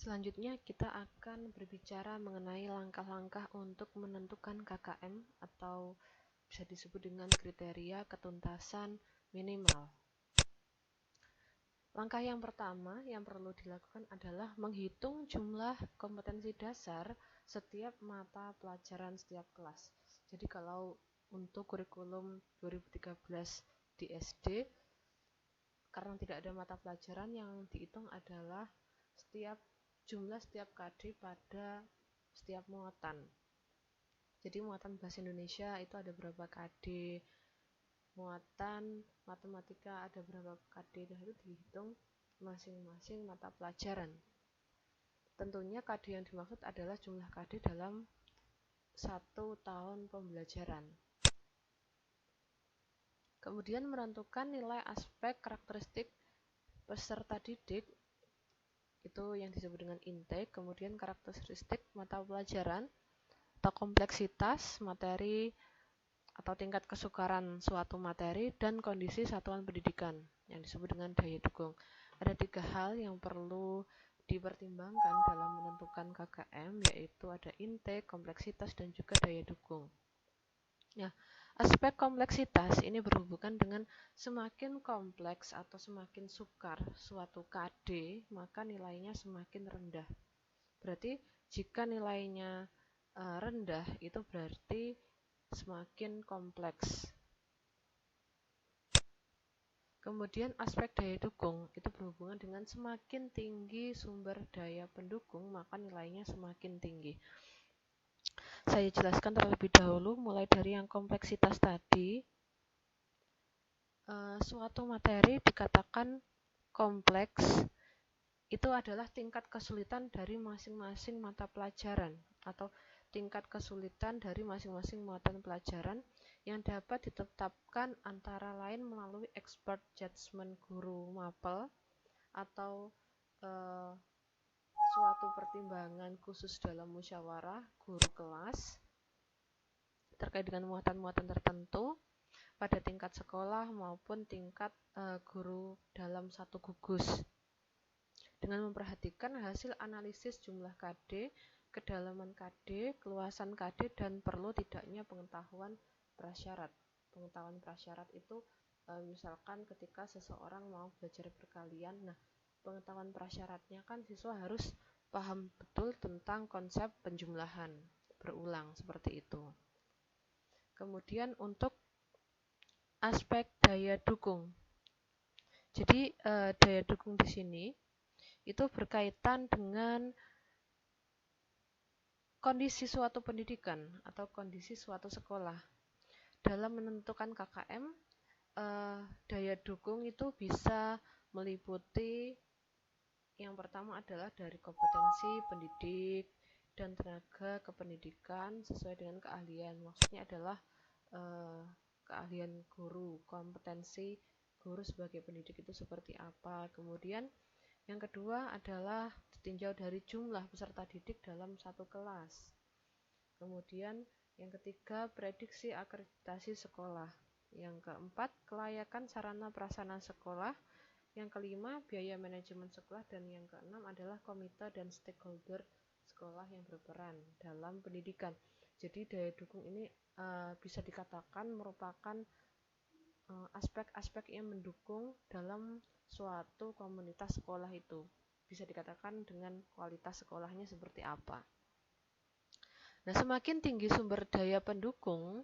Selanjutnya kita akan berbicara mengenai langkah-langkah untuk menentukan KKM atau bisa disebut dengan kriteria ketuntasan minimal. Langkah yang pertama yang perlu dilakukan adalah menghitung jumlah kompetensi dasar setiap mata pelajaran setiap kelas. Jadi kalau untuk kurikulum 2013 di SD, karena tidak ada mata pelajaran, yang dihitung adalah jumlah setiap KD pada setiap muatan. Jadi muatan bahasa Indonesia itu ada berapa KD, muatan matematika ada berapa KD, dan itu dihitung masing-masing mata pelajaran. Tentunya KD yang dimaksud adalah jumlah KD dalam 1 tahun pembelajaran. Kemudian menentukan nilai aspek karakteristik peserta didik, itu yang disebut dengan intake. Kemudian karakteristik mata pelajaran atau kompleksitas materi atau tingkat kesukaran suatu materi, dan kondisi satuan pendidikan yang disebut dengan daya dukung. Ada 3 hal yang perlu dipertimbangkan dalam menentukan KKM, yaitu ada intake, kompleksitas, dan juga daya dukung. Nah, aspek kompleksitas ini berhubungan dengan semakin kompleks atau semakin sukar suatu KD, maka nilainya semakin rendah. Berarti jika nilainya rendah, itu berarti semakin kompleks. Kemudian aspek daya dukung itu berhubungan dengan semakin tinggi sumber daya pendukung, maka nilainya semakin tinggi. Saya jelaskan terlebih dahulu mulai dari yang kompleksitas tadi. Suatu materi dikatakan kompleks itu adalah tingkat kesulitan dari masing-masing mata pelajaran atau tingkat kesulitan dari masing-masing muatan pelajaran yang dapat ditetapkan antara lain melalui expert judgment guru mapel atau suatu pertimbangan khusus dalam musyawarah guru kelas terkait dengan muatan-muatan tertentu pada tingkat sekolah maupun tingkat guru dalam satu gugus, dengan memperhatikan hasil analisis jumlah KD, kedalaman KD, keluasan KD, dan perlu tidaknya pengetahuan prasyarat. Pengetahuan prasyarat itu misalkan ketika seseorang mau belajar berkalian, nah pengetahuan prasyaratnya kan siswa harus paham betul tentang konsep penjumlahan berulang seperti itu. Kemudian untuk aspek daya dukung. Jadi daya dukung di sini itu berkaitan dengan kondisi suatu pendidikan atau kondisi suatu sekolah. Dalam menentukan KKM, daya dukung itu bisa meliputi yang pertama adalah dari kompetensi pendidik dan tenaga kependidikan sesuai dengan keahlian. Maksudnya adalah keahlian guru, kompetensi guru sebagai pendidik itu seperti apa. Kemudian yang kedua adalah ditinjau dari jumlah peserta didik dalam satu kelas. Kemudian yang ketiga, prediksi akreditasi sekolah. Yang keempat, kelayakan sarana prasarana sekolah. Yang kelima, biaya manajemen sekolah. Dan yang keenam adalah komite dan stakeholder sekolah yang berperan dalam pendidikan. Jadi daya dukung ini bisa dikatakan merupakan aspek-aspek yang mendukung dalam suatu komunitas sekolah itu. Bisa dikatakan dengan kualitas sekolahnya seperti apa. Nah, semakin tinggi sumber daya pendukung,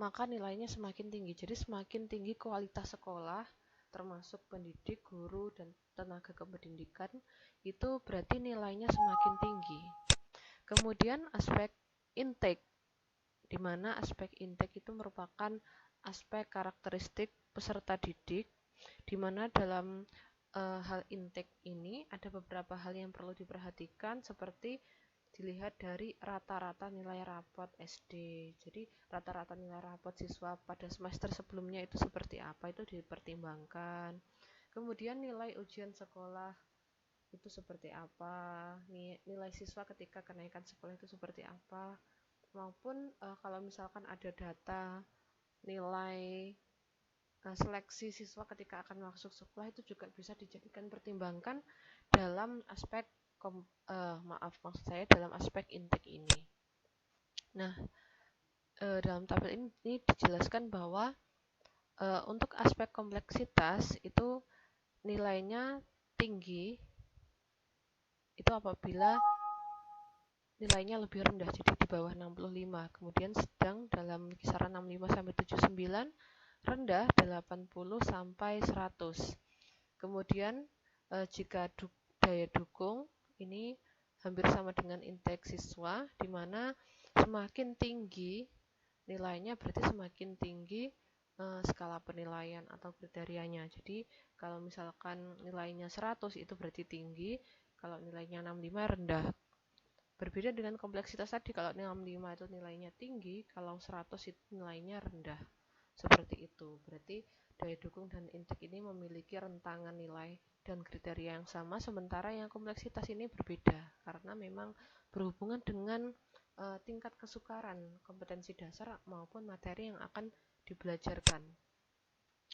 maka nilainya semakin tinggi. Jadi semakin tinggi kualitas sekolah, termasuk pendidik, guru, dan tenaga kependidikan, itu berarti nilainya semakin tinggi. Kemudian aspek intake, di mana aspek intake itu merupakan aspek karakteristik peserta didik, di mana dalam hal intake ini ada beberapa hal yang perlu diperhatikan, seperti dilihat dari rata-rata nilai rapot SD. Jadi rata-rata nilai rapot siswa pada semester sebelumnya itu seperti apa, itu dipertimbangkan. Kemudian nilai ujian sekolah itu seperti apa, nilai siswa ketika kenaikan sekolah itu seperti apa, maupun kalau misalkan ada data nilai seleksi siswa ketika akan masuk sekolah, itu juga bisa dijadikan pertimbangkan dalam aspek maksud saya dalam aspek intake ini. Nah, dalam tabel ini dijelaskan bahwa untuk aspek kompleksitas itu nilainya tinggi itu apabila nilainya lebih rendah, jadi di bawah 65. Kemudian sedang dalam kisaran 65 sampai 79, rendah 80 sampai 100. Kemudian jika daya dukung ini hampir sama dengan intake siswa, di mana semakin tinggi nilainya berarti semakin tinggi skala penilaian atau kriterianya. Jadi kalau misalkan nilainya 100 itu berarti tinggi, kalau nilainya 65 rendah. Berbeda dengan kompleksitas tadi, kalau 65 itu nilainya tinggi, kalau 100 itu nilainya rendah. Seperti itu. Berarti daya dukung dan intake ini memiliki rentangan nilai dan kriteria yang sama, sementara yang kompleksitas ini berbeda karena memang berhubungan dengan tingkat kesukaran kompetensi dasar maupun materi yang akan dibelajarkan.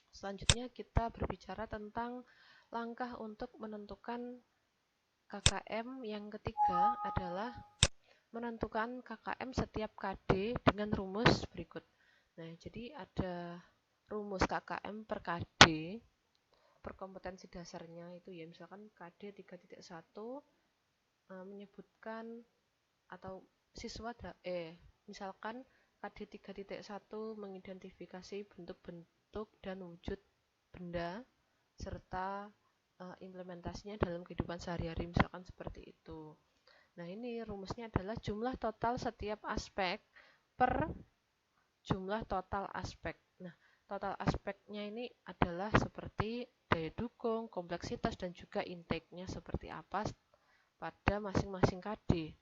Selanjutnya kita berbicara tentang langkah untuk menentukan KKM. Yang ketiga adalah menentukan KKM setiap KD dengan rumus berikut. Nah, jadi ada rumus KKM per KD per kompetensi dasarnya itu ya, misalkan KD 3.1 menyebutkan atau siswa misalkan KD 3.1 mengidentifikasi bentuk-bentuk dan wujud benda serta implementasinya dalam kehidupan sehari-hari, misalkan seperti itu. Nah, ini rumusnya adalah jumlah total setiap aspek per jumlah total aspek. Nah, total aspeknya ini adalah seperti daya dukung, kompleksitas, dan juga intake-nya seperti apa pada masing-masing KD.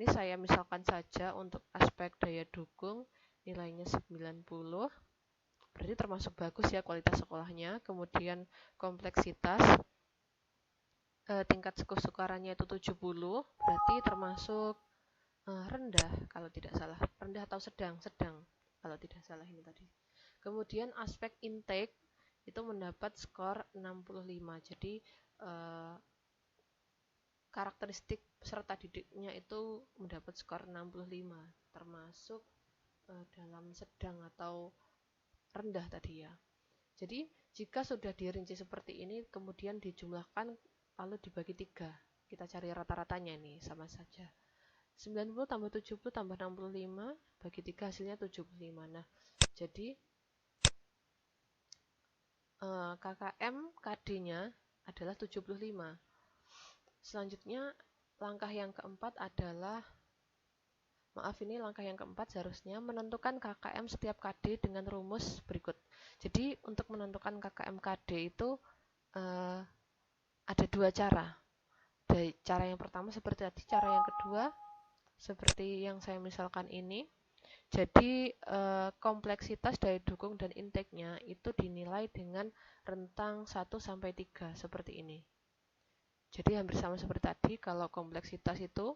Ini saya misalkan saja untuk aspek daya dukung nilainya 90, berarti termasuk bagus ya kualitas sekolahnya. Kemudian kompleksitas tingkat kesukarannya itu 70, berarti termasuk rendah kalau tidak salah, rendah atau sedang kalau tidak salah ini tadi. Kemudian aspek intake itu mendapat skor 65, jadi karakteristik peserta didiknya itu mendapat skor 65, termasuk dalam sedang atau rendah tadi ya. Jadi jika sudah dirinci seperti ini, kemudian dijumlahkan lalu dibagi 3, kita cari rata-ratanya ini sama saja. 90 tambah 70 tambah 65 bagi 3 hasilnya 75. Nah, jadi KKM KD-nya adalah 75. Selanjutnya langkah yang keempat adalah langkah yang keempat seharusnya menentukan KKM setiap KD dengan rumus berikut. Jadi untuk menentukan KKM KD itu ada 2 cara. Cara yang pertama seperti tadi, cara yang kedua seperti yang saya misalkan ini. Jadi kompleksitas daya dukung dan intake-nya itu dinilai dengan rentang 1-3 seperti ini. Jadi hampir sama seperti tadi, kalau kompleksitas itu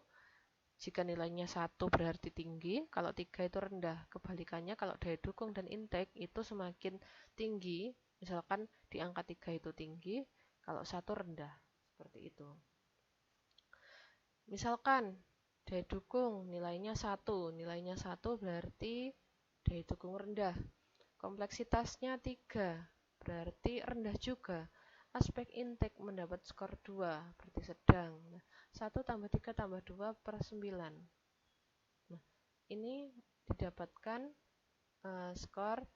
jika nilainya 1 berarti tinggi, kalau 3 itu rendah. Kebalikannya kalau daya dukung dan intake itu semakin tinggi, misalkan di angka 3 itu tinggi, kalau 1 rendah. Seperti itu. Misalkan daya dukung nilainya 1 berarti daya dukung rendah. Kompleksitasnya 3 berarti rendah juga. Aspek intake mendapat skor 2 berarti sedang. 1 tambah 3 tambah 2 per 9. Nah, ini didapatkan skor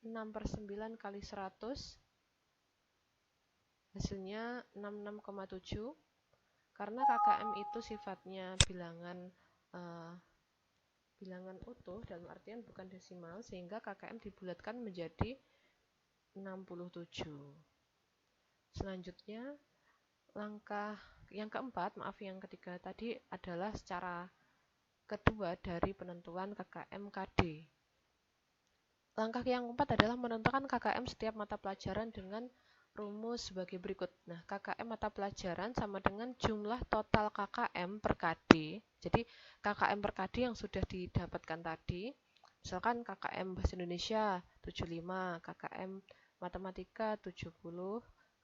6 per 9 kali 100, hasilnya 66,7. Karena KKM itu sifatnya bilangan utuh, dalam artian bukan desimal, sehingga KKM dibulatkan menjadi 67. Selanjutnya langkah yang ketiga tadi adalah secara kedua dari penentuan KKM KD. Langkah yang keempat adalah menentukan KKM setiap mata pelajaran dengan rumus sebagai berikut. Nah, KKM mata pelajaran sama dengan jumlah total KKM per KD. Jadi KKM per KD yang sudah didapatkan tadi, misalkan KKM Bahasa Indonesia 75, KKM Matematika 70,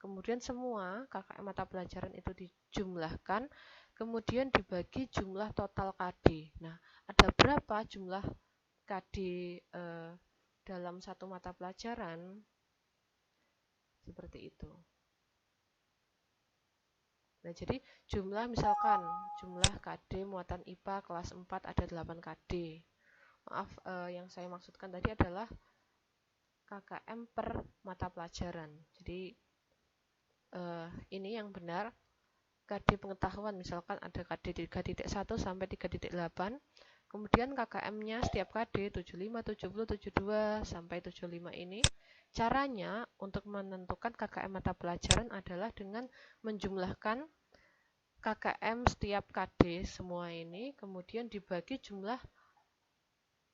Kemudian semua KKM mata pelajaran itu dijumlahkan, kemudian dibagi jumlah total KD. Nah, ada berapa jumlah KD dalam satu mata pelajaran? Seperti itu. Nah, jadi misalkan jumlah KD muatan IPA kelas 4 ada 8 KD. Maaf, yang saya maksudkan tadi adalah KKM per mata pelajaran. Jadi ini yang benar. KD pengetahuan misalkan ada KD 3.1 sampai 3.8. Kemudian KKM-nya setiap KD 75, 70, 72 sampai 75 ini. Caranya untuk menentukan KKM mata pelajaran adalah dengan menjumlahkan KKM setiap KD semua ini, kemudian dibagi jumlah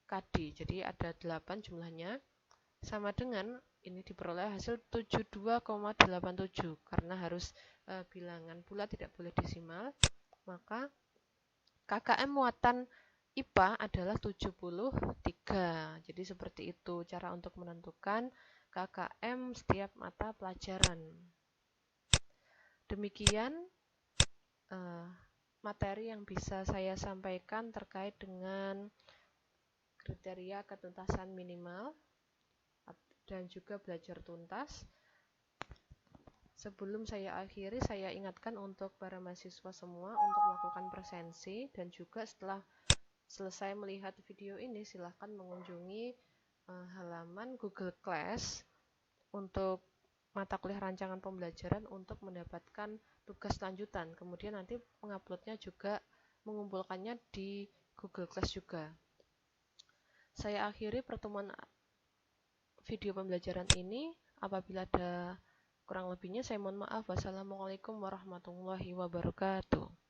KD. Jadi ada 8 jumlahnya, sama dengan ini diperoleh hasil 72,87 karena harus bilangan bulat, tidak boleh desimal. Maka KKM muatan IPA adalah 73. Jadi seperti itu cara untuk menentukan KKM setiap mata pelajaran. Demikian materi yang bisa saya sampaikan terkait dengan kriteria ketuntasan minimal dan juga belajar tuntas. Sebelum saya akhiri, saya ingatkan untuk para mahasiswa semua untuk melakukan presensi, dan juga setelah selesai melihat video ini silahkan mengunjungi halaman Google Class untuk mata kuliah rancangan pembelajaran untuk mendapatkan tugas lanjutan. Kemudian nanti menguploadnya juga, mengumpulkannya di Google Class juga. Saya akhiri pertemuan video pembelajaran ini. Apabila ada kurang lebihnya saya mohon maaf. Wassalamualaikum warahmatullahi wabarakatuh.